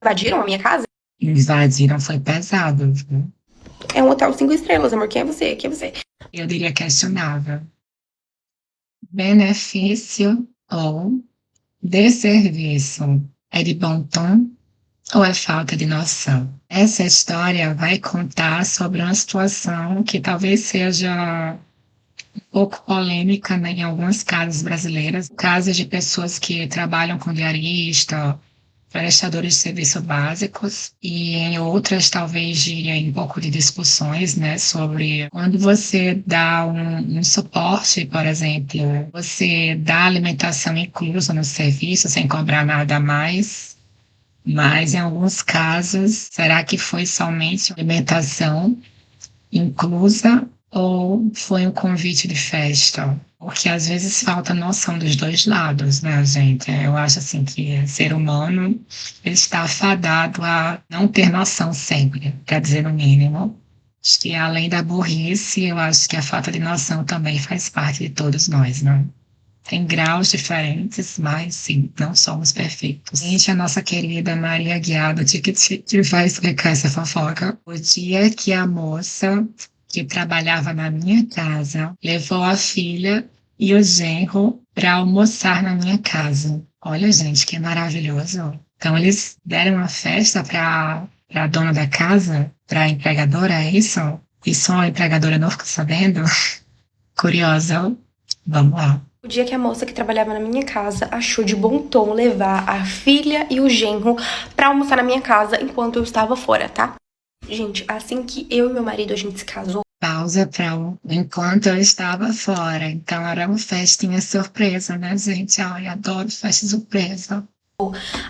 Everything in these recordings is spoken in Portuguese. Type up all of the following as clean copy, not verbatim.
Invadiram a minha casa? Invadiram, foi pesado, viu? É um hotel 5 estrelas, amor. Quem é você? Quem é você? Eu diria questionável. Benefício ou desserviço? É de bom tom ou é falta de noção? Essa história vai contar sobre uma situação que talvez seja um pouco polêmica, né, em algumas casas brasileiras, casos de pessoas que trabalham com diarista, prestadores de serviços básicos, e em outras talvez girem um pouco de discussões, né, sobre quando você dá um suporte, por exemplo, você dá alimentação inclusa no serviço sem cobrar nada a mais, mas em alguns casos, será que foi somente alimentação inclusa ou foi um convite de festa? Porque às vezes falta noção dos dois lados, né, gente? Eu acho assim que ser humano está fadado a não ter noção sempre, quer dizer, o mínimo. Acho que além da burrice, eu acho que a falta de noção também faz parte de todos nós, né? Tem graus diferentes, mas sim, não somos perfeitos. Gente, a nossa querida Maria Guiado que vai explicar essa fofoca. O dia que a moça que trabalhava na minha casa levou a filha e o genro para almoçar na minha casa. Olha, gente, que maravilhoso. Então, eles deram uma festa para a dona da casa, para a empregadora, é isso? E só a empregadora não ficou sabendo? Curiosa. Vamos lá. O dia que a moça que trabalhava na minha casa achou de bom tom levar a filha e o genro pra almoçar na minha casa enquanto eu estava fora, tá? Gente, assim que eu e meu marido a gente se casou, Pausa para enquanto eu estava fora. Então era uma festinha surpresa, né, gente? Ai, adoro festa surpresa.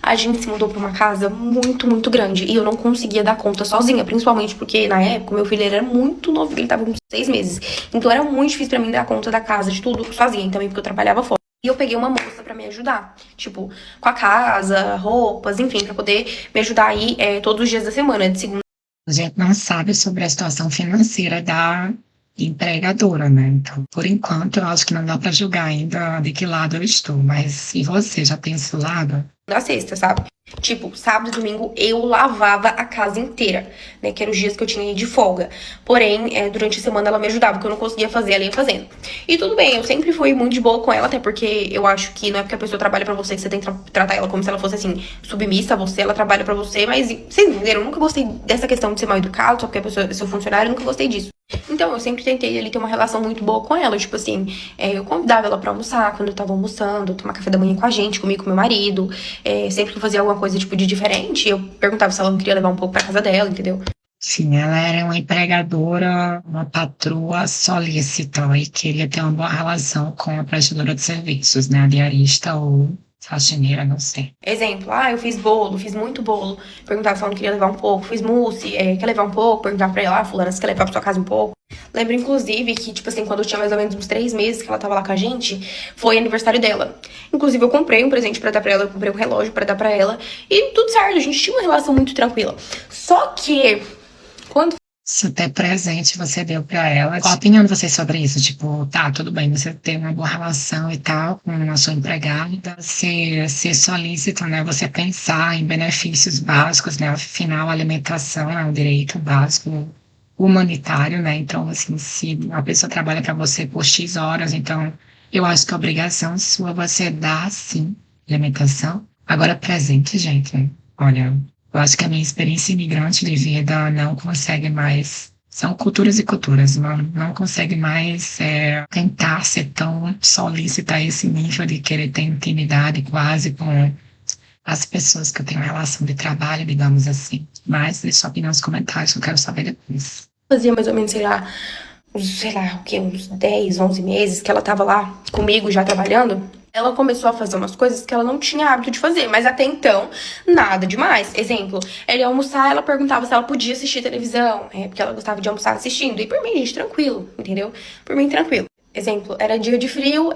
a gente se mudou pra uma casa muito, muito grande. E eu não conseguia dar conta sozinha, principalmente porque na época meu filho era muito novo, ele tava com 6 meses. Então era muito difícil pra mim dar conta da casa, de tudo sozinha, também porque eu trabalhava fora. E eu peguei uma moça pra me ajudar, tipo, com a casa, roupas, enfim, pra poder me ajudar aí todos os dias da semana, de segunda. A gente não sabe sobre a situação financeira da empregadora, né? Então, por enquanto, eu acho que não dá para julgar ainda de que lado eu estou. Mas e você, já tem esse lado? Da sexta, sabe? Tipo, sábado e domingo eu lavava a casa inteira, né? Que eram os dias que eu tinha aí de folga. Porém, durante a semana ela me ajudava, porque eu não conseguia fazer, ela ia fazendo. E tudo bem, eu sempre fui muito de boa com ela, até porque eu acho que não é porque a pessoa trabalha pra você que você tem que tratar ela como se ela fosse, assim, submissa a você, ela trabalha pra você, mas vocês entenderam? Eu nunca gostei dessa questão de ser mal educado, só porque a pessoa é seu funcionário, eu nunca gostei disso. Então, eu sempre tentei ali ter uma relação muito boa com ela. Tipo assim, eu convidava ela pra almoçar quando eu tava almoçando, tomar café da manhã com a gente, comigo, com meu marido. Sempre que eu fazia alguma coisa, tipo, de diferente, eu perguntava se ela não queria levar um pouco pra casa dela, entendeu? Sim, ela era uma empregadora, uma patroa solícita e queria ter uma boa relação com a prestadora de serviços, né? A diarista ou faxineira, não sei. Exemplo, eu fiz bolo, fiz muito bolo. Perguntava se ela não queria levar um pouco. Fiz mousse, quer levar um pouco? Perguntava pra ela, fulana, você quer levar pra sua casa um pouco? Lembro, inclusive, que, tipo assim, quando eu tinha mais ou menos uns 3 meses que ela tava lá com a gente, foi aniversário dela. Inclusive, eu comprei um presente pra dar pra ela, eu comprei um relógio pra dar pra ela. E tudo certo, a gente tinha uma relação muito tranquila. Só que, quando Se até presente você deu para ela. Qual a opinião de vocês sobre isso? Tipo, tá, tudo bem, você tem uma boa relação e tal com a sua empregada, ser solícito, né? Você pensar em benefícios básicos, né? Afinal, a alimentação é um direito básico humanitário, né? Então, assim, se a pessoa trabalha para você por X horas, então eu acho que a obrigação sua é você dar, sim, alimentação. Agora, presente, gente, olha. Eu acho que a minha experiência imigrante de vida não consegue mais. São culturas e culturas, não consegue mais tentar ser tão solícita a esse nível de querer ter intimidade quase com as pessoas que eu tenho relação de trabalho, digamos assim. Mas deixa sua opinião nos comentários, que eu quero saber depois. fazia mais ou menos, sei lá, o quê? Uns 10, 11 meses que ela tava lá comigo já trabalhando, ela começou a fazer umas coisas que ela não tinha hábito de fazer, mas até então, nada demais. Exemplo, ela ia almoçar, ela perguntava se ela podia assistir televisão, porque ela gostava de almoçar assistindo. E por mim, gente, tranquilo, entendeu? Por mim, tranquilo. Exemplo, era dia de frio,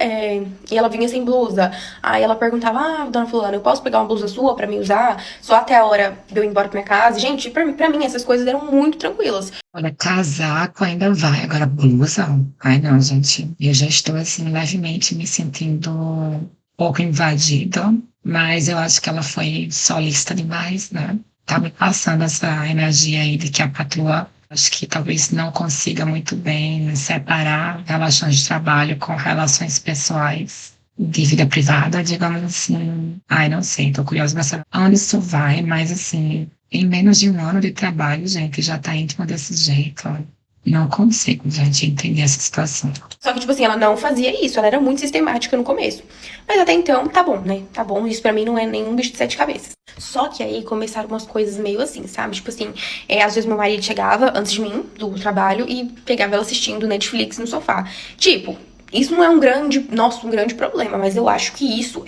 e ela vinha sem blusa. Aí ela perguntava, dona fulana, eu posso pegar uma blusa sua pra mim usar? Só até a hora de eu ir embora pra minha casa. Gente, pra mim, essas coisas eram muito tranquilas. Olha, casaco ainda vai, agora blusa. Ai, não, gente. Eu já estou, assim, levemente me sentindo um pouco invadida, mas eu acho que ela foi solista demais, né? Tá me passando essa energia aí de que a patroa, acho que talvez não consiga muito bem separar relações de trabalho com relações pessoais de vida privada, digamos assim. Ai, não sei, tô curiosa pra saber aonde isso vai, mas assim, em menos de um ano de trabalho, gente, já tá íntima desse jeito. Não consigo, gente, entender essa situação. Só que, tipo assim, ela não fazia isso, ela era muito sistemática no começo. Mas até então, tá bom, né? Tá bom, isso pra mim não é nenhum bicho de sete cabeças. Só que aí começaram umas coisas meio assim, sabe? Tipo assim, às vezes meu marido chegava antes de mim, do trabalho, e pegava ela assistindo Netflix no sofá. Tipo, isso não é um grande problema, mas eu acho que isso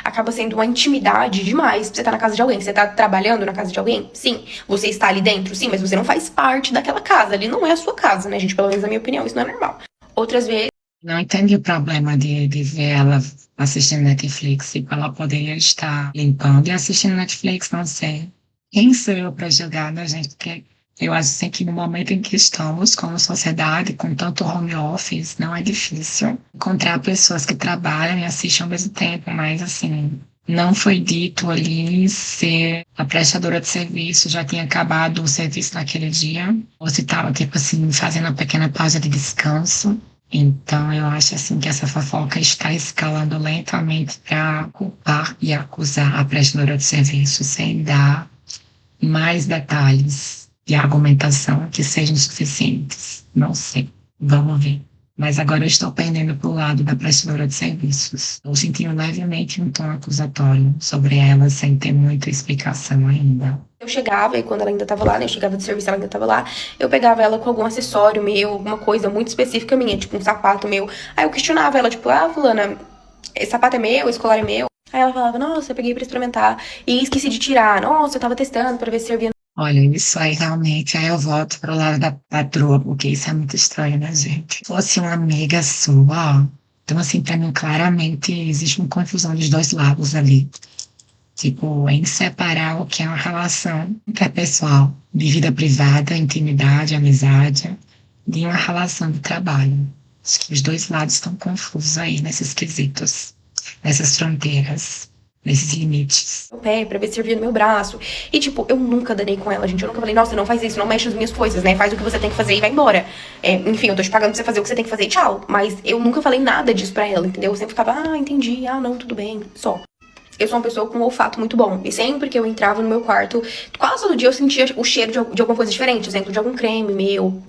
acaba sendo uma intimidade demais pra você estar na casa de alguém. Você tá trabalhando na casa de alguém? Sim. Você está ali dentro? Sim, mas você não faz parte daquela casa. Ali não é a sua casa, né, gente? Pelo menos na minha opinião, isso não é normal. Outras vezes. Não entendi o problema de ver ela assistindo Netflix, tipo, ela poderia estar limpando e assistindo Netflix, não sei. Quem sou eu para julgar, né, gente? Porque eu acho assim, que no momento em que estamos como sociedade, com tanto home office, não é difícil encontrar pessoas que trabalham e assistem ao mesmo tempo, mas assim, não foi dito ali se a prestadora de serviço já tinha acabado o serviço naquele dia, ou se estava, tipo assim, fazendo uma pequena pausa de descanso. Então, eu acho assim que essa fofoca está escalando lentamente para culpar e acusar a prestadora de serviço sem dar mais detalhes de argumentação que sejam suficientes. Não sei. Vamos ver. Mas agora eu estou pendendo para o lado da prestadora de serviços. Estou sentindo levemente um tom acusatório sobre ela, sem ter muita explicação ainda. Eu chegava, e quando ela ainda tava lá, né? Eu chegava de serviço, ela ainda tava lá. Eu pegava ela com algum acessório meu, alguma coisa muito específica minha, tipo um sapato meu. Aí eu questionava ela, tipo, fulana, esse sapato é meu, esse colar é meu. Aí ela falava, nossa, eu peguei pra experimentar. E esqueci de tirar. Nossa, eu tava testando pra ver se servia. Olha, isso aí realmente, aí eu volto pro lado da patroa, porque isso é muito estranho, né, gente? Se fosse uma amiga sua, ó. Então, assim, pra mim, claramente, existe uma confusão dos dois lados ali. Tipo, em separar o que é uma relação interpessoal, de vida privada, intimidade, amizade, de uma relação de trabalho. Acho que os dois lados estão confusos aí nesses quesitos, nessas fronteiras, nesses limites. Meu pé pra ver se servia no meu braço. E, tipo, eu nunca danei com ela, gente. Eu nunca falei, nossa, não faz isso, não mexe nas minhas coisas, né? Faz o que você tem que fazer e vai embora. Enfim, eu tô te pagando pra você fazer o que você tem que fazer e tchau. Mas eu nunca falei nada disso pra ela, entendeu? Eu sempre ficava, entendi, não, tudo bem, só. Eu sou uma pessoa com um olfato muito bom. E sempre que eu entrava no meu quarto, quase todo dia eu sentia o cheiro de alguma coisa diferente. Por exemplo, de algum creme meu,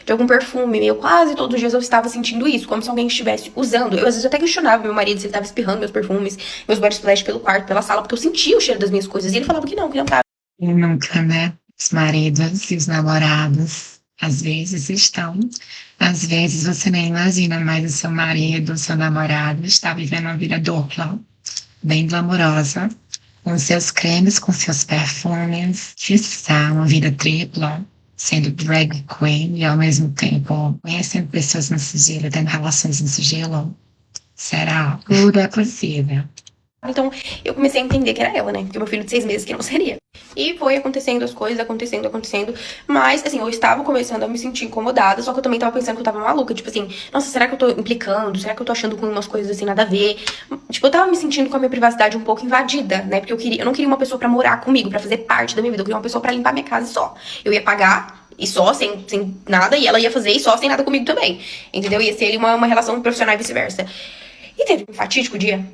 de algum perfume meu. Quase todos os dias eu estava sentindo isso, como se alguém estivesse usando. Eu às vezes até questionava meu marido se ele estava espirrando meus perfumes, meus body splash pelo quarto, pela sala, porque eu sentia o cheiro das minhas coisas. E ele falava que não tava. E nunca, né? Os maridos e os namorados, às vezes estão. Às vezes você nem imagina, mas o seu marido, o seu namorado está vivendo uma vida dupla, bem glamourosa, com seus cremes, com seus perfumes, está uma vida tripla, sendo drag queen e ao mesmo tempo conhecendo pessoas no sigilo, tendo relações no sigilo. Será? Tudo é possível. Então, eu comecei a entender que era ela, né? Porque meu filho de 6 meses que não seria. E foi acontecendo as coisas, acontecendo. Mas, assim, eu estava começando a me sentir incomodada, só que eu também tava pensando que eu tava maluca. Tipo assim, nossa, será que eu tô implicando? Será que eu tô achando com umas coisas assim, nada a ver? Tipo, eu tava me sentindo com a minha privacidade um pouco invadida, né? Porque eu não queria uma pessoa pra morar comigo, pra fazer parte da minha vida. Eu queria uma pessoa pra limpar minha casa e só. Eu ia pagar e só, sem nada, e ela ia fazer e só, sem nada comigo também. Entendeu? Ia ser ali uma relação profissional e vice-versa. E teve um fatídico dia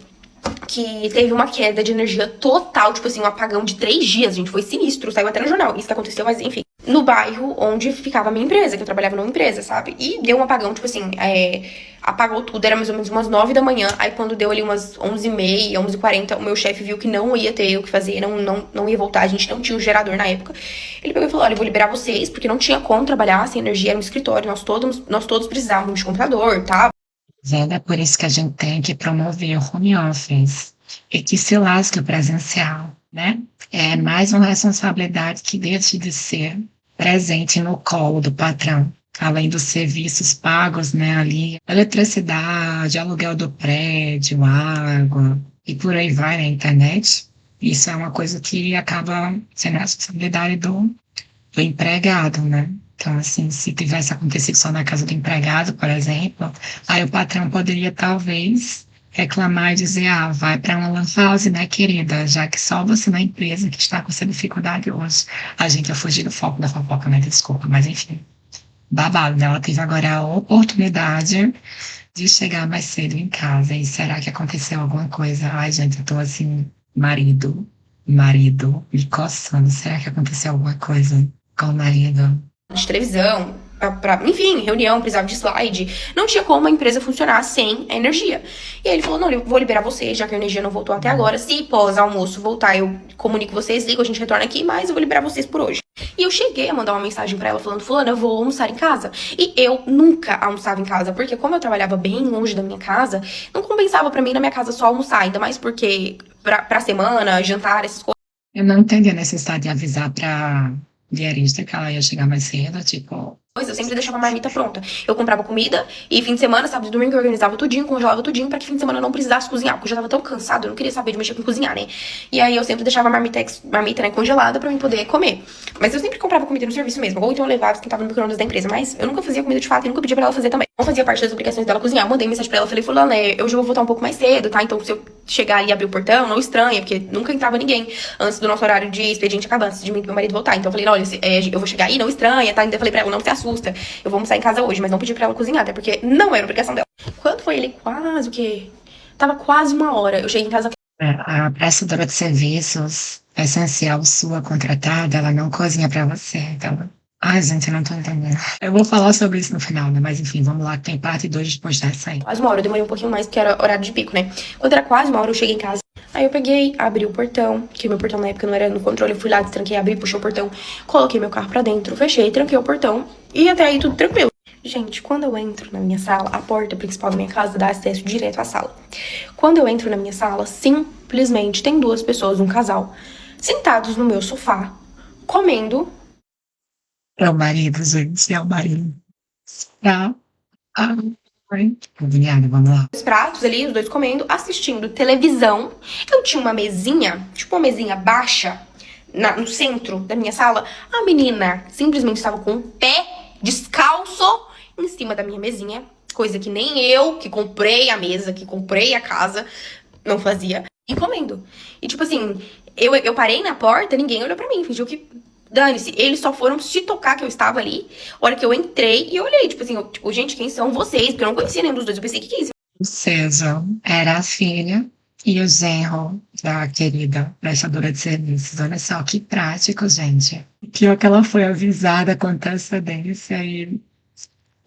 que teve uma queda de energia total, tipo assim, um apagão de 3 dias, gente. Foi sinistro, saiu até no jornal. Isso que aconteceu, mas enfim. No bairro onde ficava a minha empresa, que eu trabalhava numa empresa, sabe? E deu um apagão, tipo assim, apagou tudo, era mais ou menos umas 9 da manhã. Aí quando deu ali umas 11h30, 11h40, o meu chefe viu que não ia ter o que fazer, não ia voltar, a gente não tinha um gerador na época. Ele pegou e falou, olha, eu vou liberar vocês, porque não tinha como trabalhar sem energia, era um escritório, nós todos precisávamos de computador, tá? É por isso que a gente tem que promover o home office e que se lasque o presencial, né? É mais uma responsabilidade que deixa de ser presente no colo do patrão, além dos serviços pagos, né, ali, eletricidade, aluguel do prédio, água e por aí vai, na internet. Isso é uma coisa que acaba sendo a responsabilidade do empregado, né? Então, assim, se tivesse acontecido só na casa do empregado, por exemplo, aí o patrão poderia talvez reclamar e dizer, ah, vai para uma lan house, né, querida? Já que só você na empresa que está com essa dificuldade hoje. A gente ia fugir do foco da fofoca, né? Desculpa, mas enfim. Babado, né? Ela teve agora a oportunidade de chegar mais cedo em casa. E será que aconteceu alguma coisa? Ai, gente, eu tô assim, marido, me coçando. Será que aconteceu alguma coisa com o marido? De televisão, enfim, reunião, precisava de slide. Não tinha como a empresa funcionar sem a energia. E aí ele falou, não, eu vou liberar vocês, já que a energia não voltou até agora. Se pós-almoço voltar, eu comunico vocês, ligo, a gente retorna aqui, mas eu vou liberar vocês por hoje. E eu cheguei a mandar uma mensagem pra ela falando, fulana, eu vou almoçar em casa. E eu nunca almoçava em casa, porque como eu trabalhava bem longe da minha casa, não compensava pra mim na minha casa só almoçar, ainda mais porque pra semana, jantar, essas coisas. Eu não entendi a necessidade de avisar pra diarista que ela ia chegar mais cedo, tipo, Eu sempre deixava a marmita pronta. Eu comprava comida e fim de semana, sábado e domingo, eu organizava tudinho, congelava tudinho pra que fim de semana eu não precisasse cozinhar. Porque eu já tava tão cansado, eu não queria saber de mexer com cozinhar, né? E aí eu sempre deixava a marmita, né, congelada pra eu poder comer. Mas eu sempre comprava comida no serviço mesmo. Ou então eu levava esquentava no micro-ondas da empresa. Mas eu nunca fazia comida de fato e nunca pedia pra ela fazer também. Não fazia parte das obrigações dela cozinhar. Eu mandei mensagem pra ela, falei, fulana, eu já vou voltar um pouco mais cedo, tá? Então se eu chegar ali e abrir o portão, não estranha, porque nunca entrava ninguém antes do nosso horário de expediente acabar, antes de mim e meu marido voltar. Então eu falei, olha, eu vou chegar aí, não estranha, tá? Ainda falei pra ela, não se assusta. Eu vou almoçar em casa hoje, mas não pedi pra ela cozinhar, até porque não era obrigação dela. Quando foi ele quase o quê? Tava quase 1 hora. Eu cheguei em casa. a prestadora de serviços essencial sua contratada, ela não cozinha pra você, então. Ai, gente, eu não tô entendendo. Eu vou falar sobre isso no final, né? Mas enfim, vamos lá, que tem parte 2 depois dessa aí. Quase 1 hora, eu demorei um pouquinho mais, porque era horário de pico, né? Quando era quase 1 hora, eu cheguei em casa. Aí eu peguei, abri o portão, que meu portão na época não era no controle, eu fui lá, destranquei, abri, puxei o portão, coloquei meu carro pra dentro, fechei, tranquei o portão e até aí tudo tranquilo. Gente, quando eu entro na minha sala, a porta principal da minha casa dá acesso direto à sala. Quando eu entro na minha sala, simplesmente tem 2 pessoas, um casal, sentados no meu sofá, comendo. É o marido, gente, é o marido. Tá? Ai, obrigada, vamos lá. Os pratos ali, os 2 comendo, assistindo televisão. Eu tinha uma mesinha, tipo uma mesinha baixa, no centro da minha sala. A menina simplesmente estava com o pé descalço em cima da minha mesinha. Coisa que nem eu, que comprei a mesa, que comprei a casa, não fazia. E comendo. E tipo assim, eu parei na porta, ninguém olhou pra mim, fingiu que... Dane-se, eles só foram se tocar que eu estava ali. A hora que eu entrei e eu olhei, tipo assim, gente, quem são vocês? Porque eu não conhecia nenhum dos 2. Eu pensei, que é isso? Ou seja, era a filha e o genro da querida prestadora de serviços. Olha só que prático, gente. Pior que ela foi avisada com antecedência e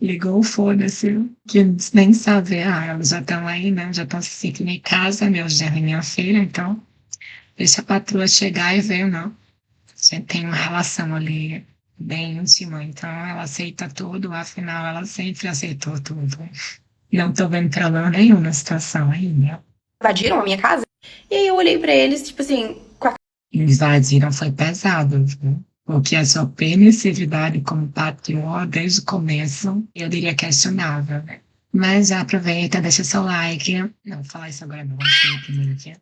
ligou o foda-se, que nem sabe, elas já estão aí, né? Já estão se sentindo em casa, meu genro e minha filha, então deixa a patroa chegar e ver, não. A gente tem uma relação ali bem íntima, então ela aceita tudo, afinal ela sempre aceitou tudo. Não tô vendo problema nenhum na situação ainda. Invadiram a minha casa. E aí eu olhei pra eles, tipo assim, com a Invadiram foi pesado, viu? Porque a sua permissividade como patroa, desde o começo, eu diria questionável, né? Mas já aproveita, deixa seu like. Não, vou falar isso agora não, vamos ver primeiro aqui.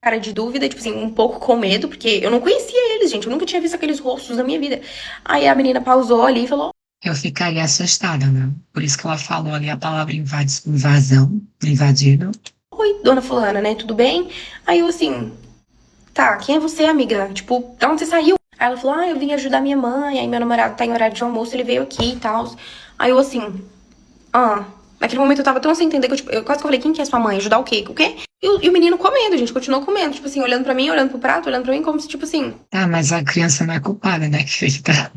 cara de dúvida, tipo assim, um pouco com medo, porque eu não conhecia eles, gente. Eu nunca tinha visto aqueles rostos na minha vida. Aí a menina pausou ali e falou: Eu ficaria assustada, né? Por isso que ela falou ali a palavra invasão, invadido. oi, dona fulana, né? Tudo bem? Aí eu assim, tá, quem é você, amiga? Tipo, da onde você saiu? Aí ela falou, eu vim ajudar minha mãe, aí meu namorado tá em horário de almoço, ele veio aqui e tal. Aí eu assim, naquele momento eu tava tão sem entender que eu quase que eu falei, quem que é sua mãe? Ajudar o quê? O quê? E o menino comendo, gente, continuou comendo, tipo assim, olhando pra mim, olhando pro prato, olhando pra mim, como se, tipo assim... Ah, mas a criança não é culpada, né, querida?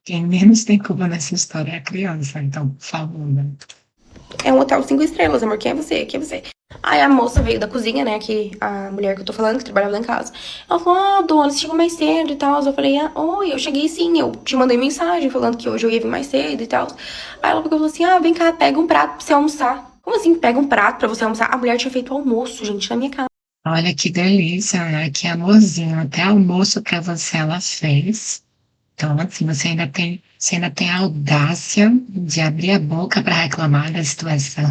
Quem menos tem culpa nessa história é a criança, então, por favor, né? É um hotel 5 estrelas, amor, quem é você? Quem é você? Aí a moça veio da cozinha, né, que a mulher que eu tô falando, que trabalhava lá em casa. Ela falou, dona, você chegou mais cedo e tal. Eu falei, oi, eu cheguei sim, eu te mandei mensagem falando que hoje eu ia vir mais cedo e tal. Aí ela falou assim, vem cá, pega um prato pra você almoçar. Como assim, pega um prato pra você almoçar? A mulher tinha feito almoço, gente, na minha casa. Olha que delícia, né? Que amorzinho. Até almoço pra você ela fez. Então, assim, você ainda tem a audácia de abrir a boca para reclamar da situação.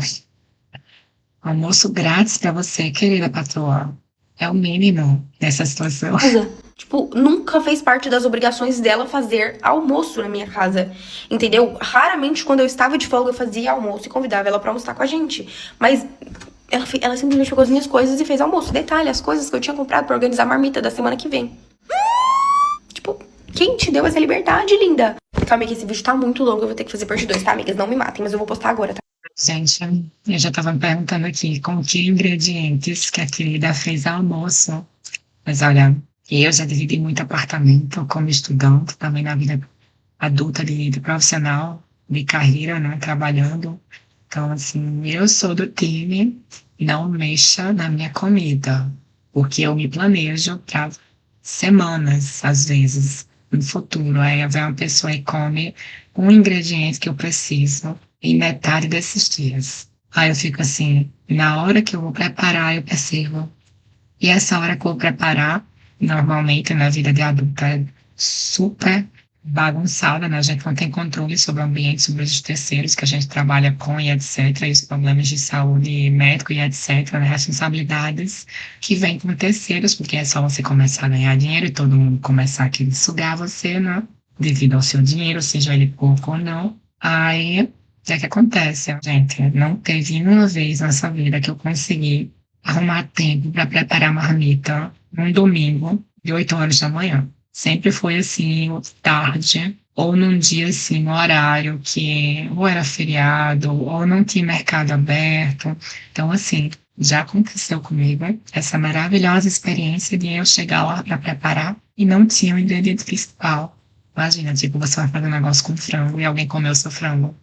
Almoço grátis pra você, querida patroa. É o mínimo nessa situação. Tipo, nunca fez parte das obrigações dela fazer almoço na minha casa, entendeu? Raramente, quando eu estava de folga, eu fazia almoço e convidava ela pra almoçar com a gente. Mas Ela simplesmente pegou as minhas coisas e fez almoço. Detalhe, as coisas que eu tinha comprado pra organizar a marmita da semana que vem. Tipo, quem te deu essa liberdade, linda? Calma aí que esse vídeo tá muito longo, eu vou ter que fazer parte 2, tá, amigas? Não me matem, mas eu vou postar agora, tá? Gente, eu já tava me perguntando aqui com que ingredientes que a querida fez almoço. Mas olha, eu já dividi muito apartamento como estudante, também na vida adulta de profissional, de carreira, né, trabalhando. Então, assim, eu sou do time, não mexa na minha comida, porque eu me planejo para semanas, às vezes, no futuro. Aí vem uma pessoa e come um ingrediente que eu preciso em metade desses dias. Aí eu fico assim, na hora que eu vou preparar, eu percebo. E essa hora que eu vou preparar, normalmente na vida de adulta, é super bagunçada, né? A gente não tem controle sobre o ambiente, sobre os terceiros que a gente trabalha com e etc. E os problemas de saúde médico e etc. Né? Responsabilidades que vêm com terceiros, porque é só você começar a ganhar dinheiro e todo mundo começar a querer sugar você, né? Devido ao seu dinheiro, seja ele pouco ou não. Aí, o que é que acontece? Gente, não teve uma vez nessa vida que eu consegui arrumar tempo para preparar marmita num domingo de 8 horas da manhã. Sempre foi assim, tarde, ou num dia assim, no horário que ou era feriado, ou não tinha mercado aberto. Então, assim, já aconteceu comigo essa maravilhosa experiência de eu chegar lá para preparar e não tinha o ingrediente principal. Imagina, tipo, você vai fazer um negócio com frango e alguém comeu seu frango.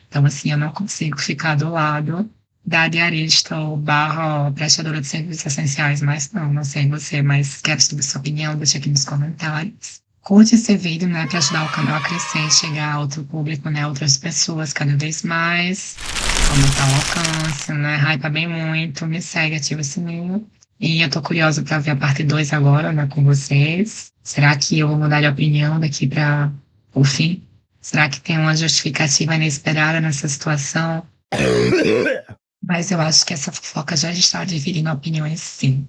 Então, assim, eu não consigo ficar do lado da diarista ou barra prestadora de serviços essenciais, mas não sei você, mas quero saber sua opinião, deixa aqui nos comentários. Curte esse vídeo, né, para ajudar o canal a crescer e chegar a outro público, né, outras pessoas cada vez mais, aumentar o alcance, né, hypa bem muito, me segue, ativa o sininho. E eu tô curiosa para ver a parte 2 agora, né, com vocês. Será que eu vou mudar de opinião daqui para o fim? Será que tem uma justificativa inesperada nessa situação? Mas eu acho que essa fofoca já está dividindo opiniões, sim.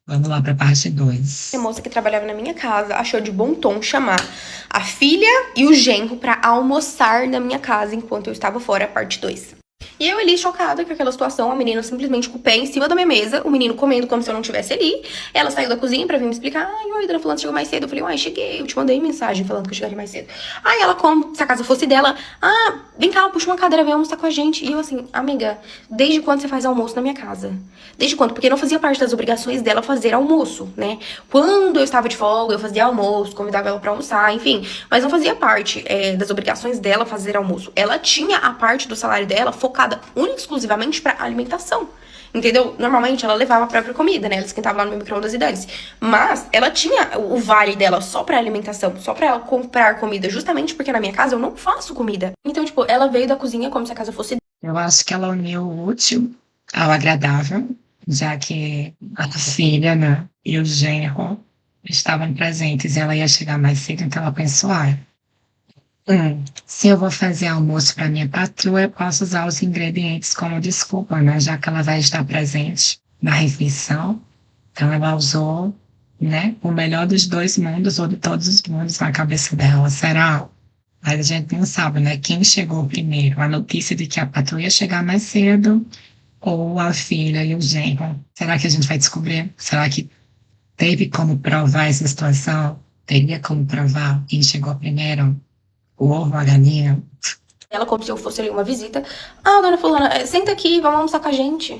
Vamos lá para a parte 2. A moça que trabalhava na minha casa achou de bom tom chamar a filha e o genro pra almoçar na minha casa enquanto eu estava fora, parte 2. E eu ali, chocada com aquela situação, a menina simplesmente com o pé em cima da minha mesa, o menino comendo como se eu não estivesse ali. Ela saiu da cozinha pra vir me explicar. Ai, oi, dona fulana, chegou mais cedo. Eu falei, uai, cheguei, eu te mandei mensagem falando que eu chegaria mais cedo. Aí ela, como se a casa fosse dela, vem cá, puxa uma cadeira, vem almoçar com a gente. E eu assim, amiga, desde quando você faz almoço na minha casa? Desde quando? Porque não fazia parte das obrigações dela fazer almoço, né? Quando eu estava de folga, eu fazia almoço, convidava ela pra almoçar, enfim. Mas não fazia parte das obrigações dela fazer almoço. Ela tinha a parte do salário dela focada única e exclusivamente pra alimentação. Entendeu? Normalmente ela levava a própria comida, né? Ela esquentava lá no meu micro-ondas e dane-se. Mas ela tinha o vale dela só pra alimentação, só pra ela comprar comida, justamente porque na minha casa eu não faço comida. Então, tipo, ela veio da cozinha como se a casa fosse. Eu acho que ela uniu o útil ao agradável, já que a filha, né, e o genro estavam presentes e ela ia chegar mais cedo, então ela pensou, se eu vou fazer almoço para minha patroa, eu posso usar os ingredientes como desculpa, né? Já que ela vai estar presente na refeição. Então ela usou, né, o melhor dos dois mundos ou de todos os mundos na cabeça dela. Será? Mas a gente não sabe, né? Quem chegou primeiro? A notícia de que a patroa ia chegar mais cedo ou a filha e o genro? Será que a gente vai descobrir? Será que teve como provar essa situação? Teria como provar quem chegou primeiro? O ovo, a galinha. Ela como se eu fosse ali uma visita. Dona fulana, senta aqui, vamos almoçar com a gente.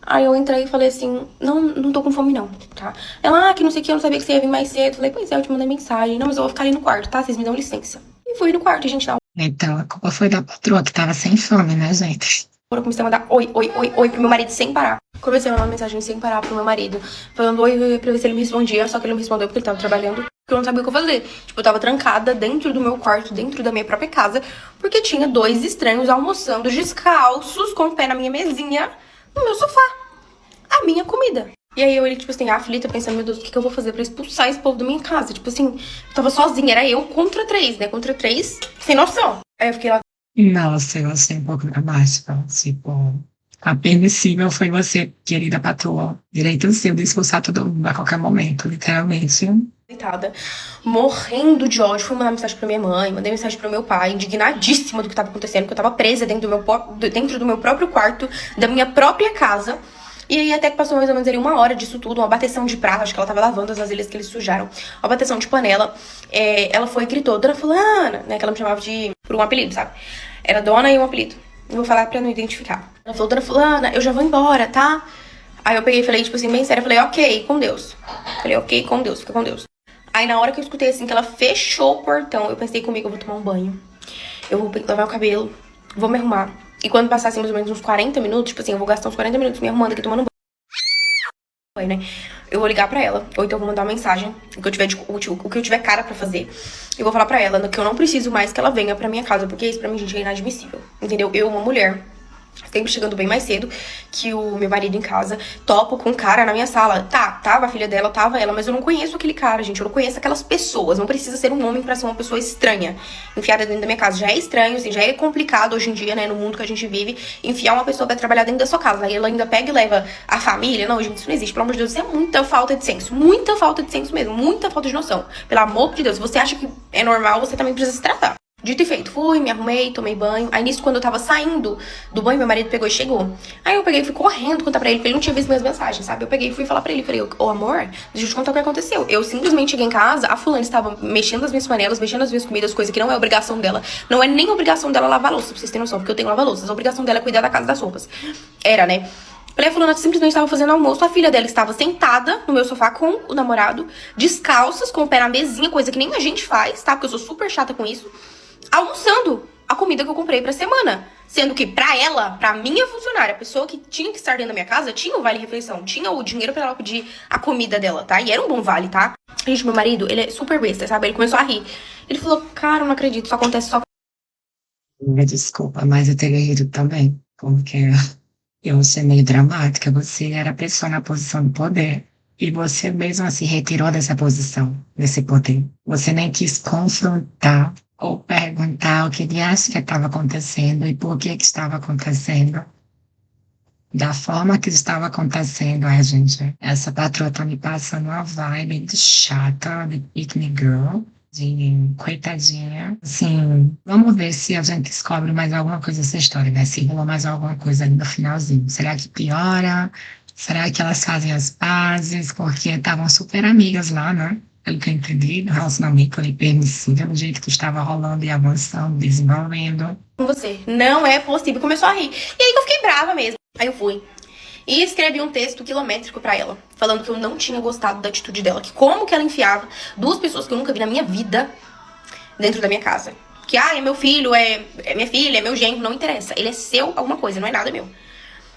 Aí eu entrei e falei assim, não tô com fome não, tá? Ela, que não sei o que, eu não sabia que você ia vir mais cedo. Falei, pois é, eu te mandei mensagem. Não, mas eu vou ficar ali no quarto, tá? Vocês me dão licença. E fui no quarto, gente, Então, a culpa foi da patroa que tava sem fome, né, gente? Eu comecei a mandar oi pro meu marido sem parar. Comecei a mandar mensagem sem parar pro meu marido, falando oi pra ver se ele me respondia, só que ele não respondeu porque ele tava trabalhando, porque eu não sabia o que eu fazer. Tipo, eu tava trancada dentro do meu quarto, dentro da minha própria casa, porque tinha 2 estranhos almoçando descalços, com o pé na minha mesinha, no meu sofá. A minha comida. E aí ele, tipo assim, aflita, pensando, meu Deus, o que eu vou fazer pra expulsar esse povo da minha casa? Tipo assim, eu tava sozinha, era eu contra 3, né? Contra 3, sem noção. Aí eu fiquei lá. Nossa, eu achei um pouco dramática. Tipo, a permissível foi você, querida patroa. Direito seu de expulsar todo mundo a qualquer momento, literalmente. Deitada, morrendo de ódio. Fui mandar mensagem pra minha mãe, mandei mensagem pro meu pai, indignadíssima do que tava acontecendo, que eu tava presa dentro do meu próprio quarto, da minha própria casa. E aí até que passou mais ou menos ali 1 hora disso tudo, uma bateção de prato, acho que ela tava lavando as vasilhas que eles sujaram, uma bateção de panela, ela foi e gritou, Dona Fulana, né, que ela me chamava por um apelido, sabe? Era Dona e um apelido. Eu vou falar pra não identificar. Ela falou, Dona Fulana, eu já vou embora, tá? Aí eu peguei e falei, tipo assim, bem sério, eu falei, ok, com Deus. Falei, ok, com Deus, fica com Deus. Aí na hora que eu escutei assim, que ela fechou o portão, eu pensei comigo, eu vou tomar um banho. Eu vou lavar o cabelo, vou me arrumar. E quando passasse mais ou menos uns 40 minutos, tipo assim, eu vou gastar uns 40 minutos me arrumando aqui, tomando banho, né? Eu vou ligar pra ela, ou então eu vou mandar uma mensagem, o que eu tiver cara pra fazer. Eu vou falar pra ela que eu não preciso mais que ela venha pra minha casa, porque isso pra mim, gente, é inadmissível. Entendeu? Eu, uma mulher, sempre chegando bem mais cedo que o meu marido em casa, topo com um cara na minha sala. Tava a filha dela, tava ela, mas eu não conheço aquele cara, gente. Eu não conheço aquelas pessoas. Não precisa ser um homem pra ser uma pessoa estranha. Enfiada dentro da minha casa. Já é estranho, assim, já é complicado hoje em dia, né, no mundo que a gente vive, enfiar uma pessoa pra trabalhar dentro da sua casa. Aí ela ainda pega e leva a família. Não, gente, isso não existe. Pelo amor de Deus, isso é muita falta de senso. Muita falta de senso mesmo. Muita falta de noção. Pelo amor de Deus, se você acha que é normal, você também precisa se tratar. Dito e feito, fui, me arrumei, tomei banho. Aí nisso, quando eu tava saindo do banho, meu marido pegou e chegou. Aí eu peguei e fui correndo contar pra ele, porque ele não tinha visto minhas mensagens, sabe? Eu peguei e fui falar pra ele, falei, ô amor, deixa eu te contar o que aconteceu. Eu simplesmente cheguei em casa, a fulana estava mexendo nas minhas panelas, mexendo nas minhas comidas, coisa que não é obrigação dela. Não é nem obrigação dela lavar louça, pra vocês terem noção, porque eu tenho lava-louças. A obrigação dela é cuidar da casa das roupas. Era, né? A fulana simplesmente estava fazendo almoço, a filha dela estava sentada no meu sofá com o namorado, descalças, com o pé na mesinha, coisa que nem a gente faz, tá? Porque eu sou super chata com isso. Almoçando a comida que eu comprei pra semana. Sendo que pra ela, pra minha funcionária, a pessoa que tinha que estar dentro da minha casa, tinha o vale-refeição, tinha o dinheiro pra ela pedir a comida dela, tá? E era um bom vale, tá? Gente, meu marido, ele é super besta, sabe? Ele começou a rir. Ele falou, cara, eu não acredito, isso acontece só... Me desculpa, mas eu teria rido também, porque eu ser meio dramática, você era a pessoa na posição de poder. E você mesmo se retirou dessa posição, desse poder. Você nem quis confrontar ou perguntar o que de acha que estava acontecendo e por que estava acontecendo. Da forma que estava acontecendo, gente, essa patroa tá me passando uma vibe de chata, de pick me girl, de coitadinha. Assim, vamos ver se a gente descobre mais alguma coisa dessa história, né? Se rola mais alguma coisa ali no finalzinho. Será que piora? Será que elas fazem as pazes? Porque estavam super amigas lá, né? Pelo que eu entendi, do relacionamento ali permissível, do jeito que estava rolando e avançando, desenvolvendo. Com você, não é possível. Começou a rir. E aí que eu fiquei brava mesmo. Aí eu fui e escrevi um texto quilométrico pra ela, falando que eu não tinha gostado da atitude dela, que como que ela enfiava 2 pessoas que eu nunca vi na minha vida dentro da minha casa. Que, é meu filho, é minha filha, é meu genro, não interessa. Ele é seu alguma coisa, não é nada meu.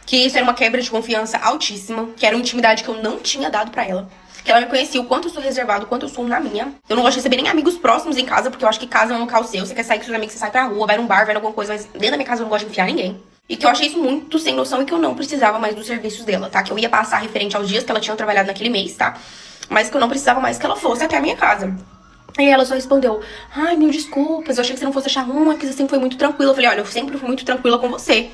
Que isso era uma quebra de confiança altíssima, que era uma intimidade que eu não tinha dado pra ela. Que ela me conhecia o quanto eu sou reservado, o quanto eu sou na minha. Eu não gosto de receber nem amigos próximos em casa, porque eu acho que casa é um local seu. Você quer sair com seus amigos, você sai pra rua, vai num bar, vai em alguma coisa, mas dentro da minha casa eu não gosto de enfiar ninguém. E que eu achei isso muito sem noção e que eu não precisava mais dos serviços dela, tá? Que eu ia passar referente aos dias que ela tinha trabalhado naquele mês, tá? Mas que eu não precisava mais que ela fosse até a minha casa. Aí ela só respondeu, ai, mil desculpas, eu achei que você não fosse achar ruim, porque você sempre foi muito tranquila. Eu falei, olha, eu sempre fui muito tranquila com você.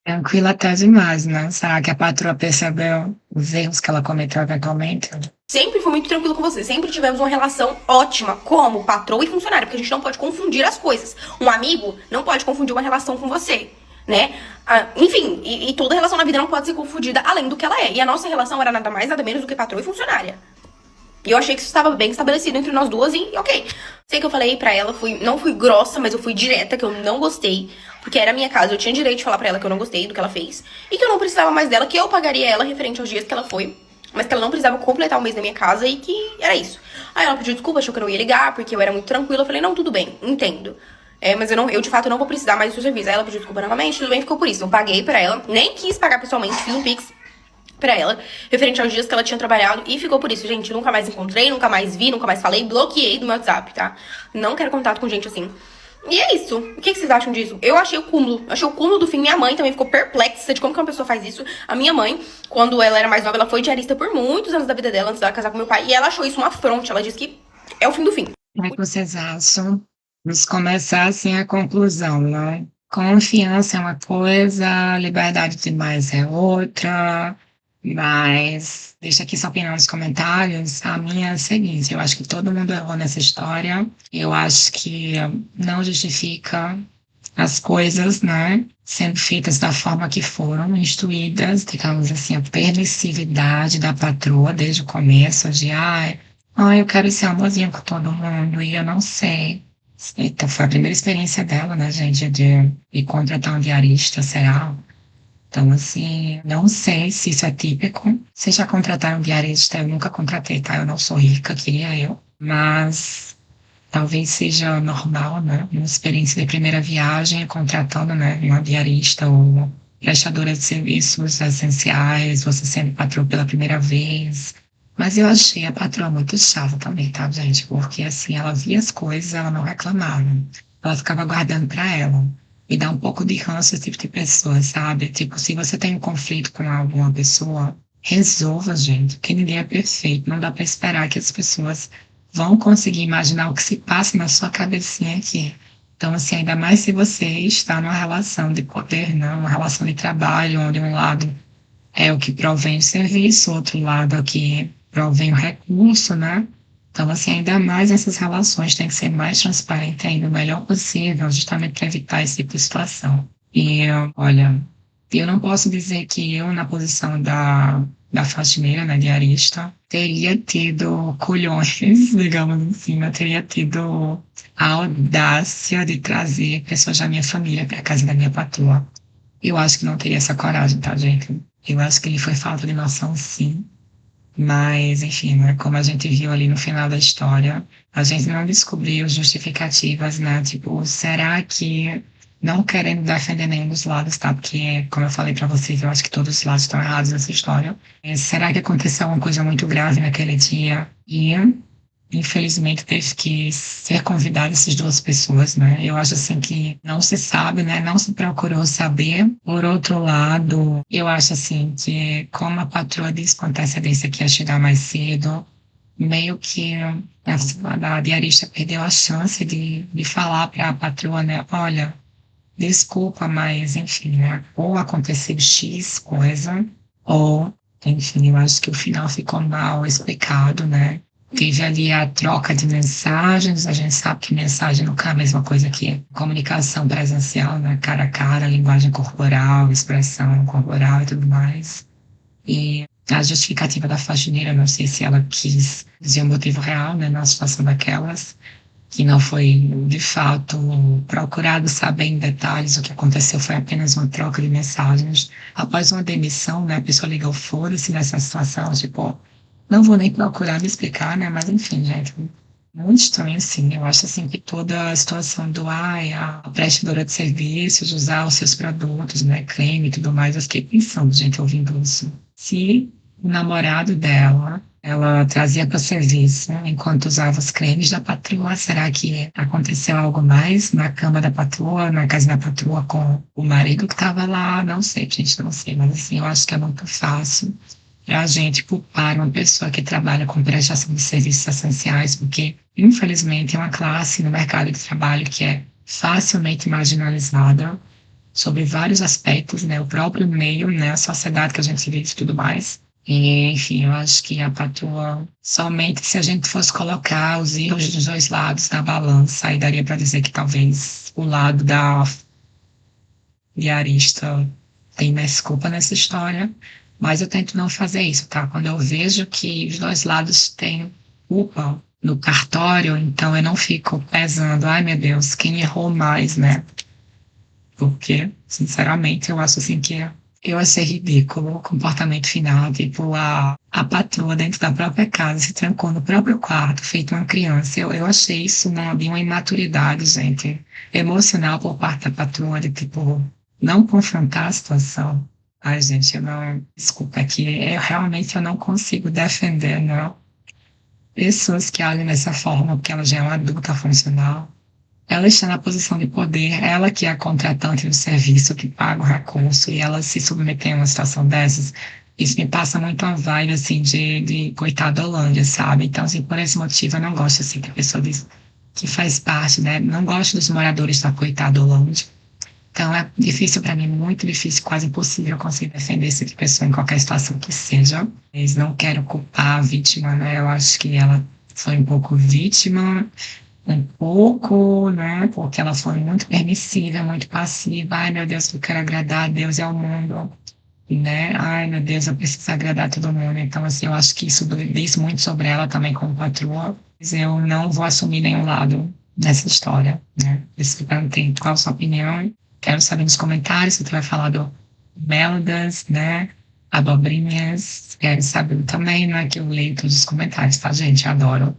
Tranquila até demais, né? Será que a patroa percebeu os erros que ela cometeu eventualmente? Sempre fui muito tranquila com você, sempre tivemos uma relação ótima como patroa e funcionário, porque a gente não pode confundir as coisas. Um amigo não pode confundir uma relação com você, né? Enfim, e toda relação na vida não pode ser confundida além do que ela é. E a nossa relação era nada mais, nada menos do que patroa e funcionária. E eu achei que isso estava bem estabelecido entre nós duas e ok. Sei que eu falei pra ela, não fui grossa, mas eu fui direta, que eu não gostei. Porque era a minha casa, eu tinha direito de falar pra ela que eu não gostei do que ela fez. E que eu não precisava mais dela, que eu pagaria ela referente aos dias que ela foi. Mas que ela não precisava completar o mês da minha casa e que era isso. Aí ela pediu desculpa, achou que eu não ia ligar, porque eu era muito tranquila. Eu falei, não, tudo bem, entendo. Mas eu de fato não vou precisar mais do seu serviço. Aí ela pediu desculpa novamente, tudo bem, ficou por isso. Eu paguei pra ela, nem quis pagar pessoalmente, fiz um pix pra ela, referente aos dias que ela tinha trabalhado, e ficou por isso, gente. Nunca mais encontrei, nunca mais vi, nunca mais falei, bloqueei do meu WhatsApp, tá? Não quero contato com gente assim. E é isso. O que vocês acham disso? Eu achei o cúmulo. Achei o cúmulo do fim. Minha mãe também ficou perplexa de como que uma pessoa faz isso. A minha mãe, quando ela era mais nova, ela foi diarista por muitos anos da vida dela, antes dela casar com meu pai, e ela achou isso uma afronta. Ela disse que é o fim do fim. Como é que vocês acham? Vamos começar assim a conclusão, né? Confiança é uma coisa, liberdade demais é outra, mas deixa aqui sua opinião nos comentários. A minha é a seguinte, eu acho que todo mundo errou nessa história. Eu acho que não justifica as coisas, né, sendo feitas da forma que foram instruídas, digamos assim, a permissividade da patroa desde o começo, de, eu quero ser amorzinho com todo mundo, e eu não sei. Então, foi a primeira experiência dela, né, gente, de contratar um diarista, será? Então, assim, não sei se isso é típico. Vocês já contrataram um diarista? Eu nunca contratei, tá? Eu não sou rica, queria eu. Mas talvez seja normal, né? Uma experiência de primeira viagem, contratando, né, uma diarista ou prestadora de serviços essenciais, você sendo patroa pela primeira vez. Mas eu achei a patroa muito chata também, tá, gente? Porque, assim, ela via as coisas, ela não reclamava. Ela ficava guardando pra ela. Me dá um pouco de ranço esse tipo de pessoa, sabe? Tipo, se você tem um conflito com alguma pessoa, resolva, gente, porque ninguém é perfeito. Não dá pra esperar que as pessoas vão conseguir imaginar o que se passa na sua cabecinha aqui. Então, assim, ainda mais se você está numa relação de poder, não, uma relação de trabalho, onde um lado é o que provém o serviço, o outro lado é o que provém o recurso, né? Então, assim, ainda mais essas relações têm que ser mais transparentes ainda, o melhor possível, justamente para evitar esse tipo de situação. E, olha, eu não posso dizer que eu, na posição da faxineira, né, diarista, teria tido culhões, digamos assim, né, teria tido a audácia de trazer pessoas da minha família para a casa da minha patroa. Eu acho que não teria essa coragem, tá, gente? Eu acho que ele foi falta de noção, sim. Mas, enfim, né, como a gente viu ali no final da história, a gente não descobriu justificativas, né? Tipo, será que, não querendo defender nenhum dos lados, tá? Porque, como eu falei pra vocês, eu acho que todos os lados estão errados nessa história. Será que aconteceu alguma coisa muito grave naquele dia? E infelizmente teve que ser convidado essas duas pessoas, né? Eu acho assim que não se sabe, né? Não se procurou saber. Por outro lado, eu acho assim que como a patroa disse com antecedência que ia chegar mais cedo, meio que a diarista perdeu a chance de falar para a patroa, né? Olha, desculpa, mas enfim, né? Ou aconteceu X coisa, ou, enfim, eu acho que o final ficou mal explicado, né? Teve ali a troca de mensagens, a gente sabe que mensagem nunca é a mesma coisa que comunicação presencial, né? Cara a cara, linguagem corporal, expressão corporal e tudo mais. E a justificativa da faxineira, não sei se ela quis dizer o motivo real, né, na situação daquelas, que não foi, de fato, procurado saber em detalhes o que aconteceu, foi apenas uma troca de mensagens. Após uma demissão, né, a pessoa liga o foda-se nessa situação, tipo, não vou nem procurar me explicar, né, mas enfim, gente, muito estranho, assim. Eu acho, assim, que toda a situação do, a prestadora de serviços usar os seus produtos, né, creme e tudo mais, eu fiquei pensando, gente, ouvindo isso. Se o namorado dela, ela trazia para o serviço enquanto usava os cremes da patroa, será que aconteceu algo mais na cama da patroa, na casa da patroa com o marido que estava lá? Não sei, gente, não sei, mas assim, eu acho que é muito fácil para a gente culpar uma pessoa que trabalha com prestação de serviços essenciais, porque, infelizmente, é uma classe no mercado de trabalho que é facilmente marginalizada sobre vários aspectos, né? O próprio meio, né? A sociedade que a gente vive e tudo mais. E, enfim, eu acho que a patroa, somente se a gente fosse colocar os erros dos dois lados na balança, aí daria para dizer que talvez o lado da diarista tem mais culpa nessa história, mas eu tento não fazer isso, tá? Quando eu vejo que os dois lados têm culpa no cartório, então eu não fico pesando, ai meu Deus, quem errou mais, né? Porque, sinceramente, eu acho assim que eu achei ridículo o comportamento final, tipo, a patroa dentro da própria casa se trancou no próprio quarto, feito uma criança. Eu achei isso de uma imaturidade, gente, emocional por parte da patroa, de, tipo, não confrontar a situação. Ai, gente, eu não. Desculpa, aqui, realmente eu não consigo defender, não. Pessoas que agem dessa forma, porque ela já é uma adulta funcional. Ela está na posição de poder, ela que é a contratante do serviço, que paga o recurso, e ela se submeter a uma situação dessas, isso me passa muito uma vibe, assim, de coitada Holândia, sabe? Então, assim, por esse motivo, eu não gosto, assim, que a pessoa diz que faz parte, né? Não gosto dos moradores da coitada Holândia. Então, é difícil para mim, muito difícil, quase impossível conseguir defender esse tipo de pessoa em qualquer situação que seja. Mas não quero culpar a vítima, né? Eu acho que ela foi um pouco vítima, um pouco, né? Porque ela foi muito permissiva, muito passiva. Ai, meu Deus, eu quero agradar a Deus e ao mundo, né? Ai, meu Deus, eu preciso agradar todo mundo. Então, assim, eu acho que isso diz muito sobre ela também como patroa. Mas eu não vou assumir nenhum lado nessa história, né? Esse tem qual a sua opinião? Quero saber nos comentários se tu vai falar do Meldas, né? Abobrinhas. Quero saber também, né? Que eu leio todos os comentários, tá, gente? Adoro